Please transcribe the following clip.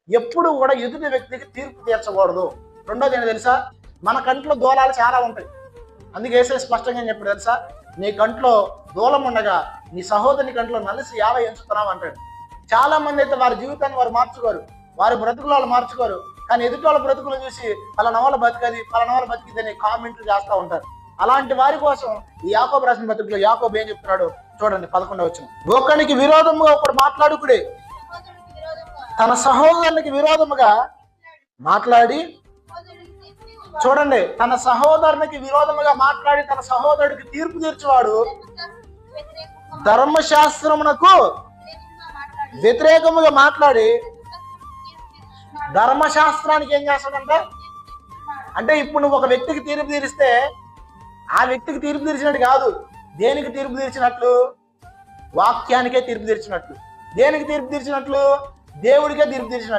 ఎప్పుడు కూడా ఎదుటి వ్యక్తికి తీర్పు తీర్చకూడదు. రెండోది ఏంటో తెలుసా, మన కంట్లో దూలాలు చాలా ఉంటాయి. అందుకే యేసయ్య స్పష్టంగా ఏం చెప్పాడు తెలుసా, నీ కంట్లో దూలం ఉండగా నీ సహోదరుని కంట్లో నలిసి ఎలా ఎంచుతున్నావు అంటాడు. చాలా మంది అయితే వారి జీవితాన్ని వారు మార్చుకోరు, వారి బ్రతుకులు వాళ్ళు మార్చుకోరు, కానీ ఎదుటి వాళ్ళ బ్రతుకులు చూసి పలానా వాళ్ళ బతికది పలానా వాళ్ళ బతికిదని కామెంట్లు చేస్తూ ఉంటారు. అలాంటి వారి కోసం ఈ యాకోబు రాసిన పత్రికలో యాకోబు ఏం చెప్తున్నాడు చూడండి, 11వ వచనం. ఒకనికి విరోధముగా ఒకడు మాట్లాడుకుడే తన సహోదరునికి విరోధముగా మాట్లాడి, చూడండి, తన సహోదరునికి విరోధముగా మాట్లాడి తన సహోదరుడికి తీర్పు తీర్చేవాడు ధర్మశాస్త్రమునకు వ్యతిరేకముగా మాట్లాడి ధర్మశాస్త్రానికి ఏం చేస్తాడంట అంటే, ఇప్పుడు నువ్వు ఒక వ్యక్తికి తీర్పు తీరిస్తే ఆ వ్యక్తికి తీర్పు తీర్చినట్టు కాదు. దేనికి తీర్పు తీర్చినట్లు? వాక్యానికే తీర్పు తీర్చినట్లు. దేనికి తీర్పు తీర్చినట్లు? దేవుడికే తీర్పు తీర్చినట్లు.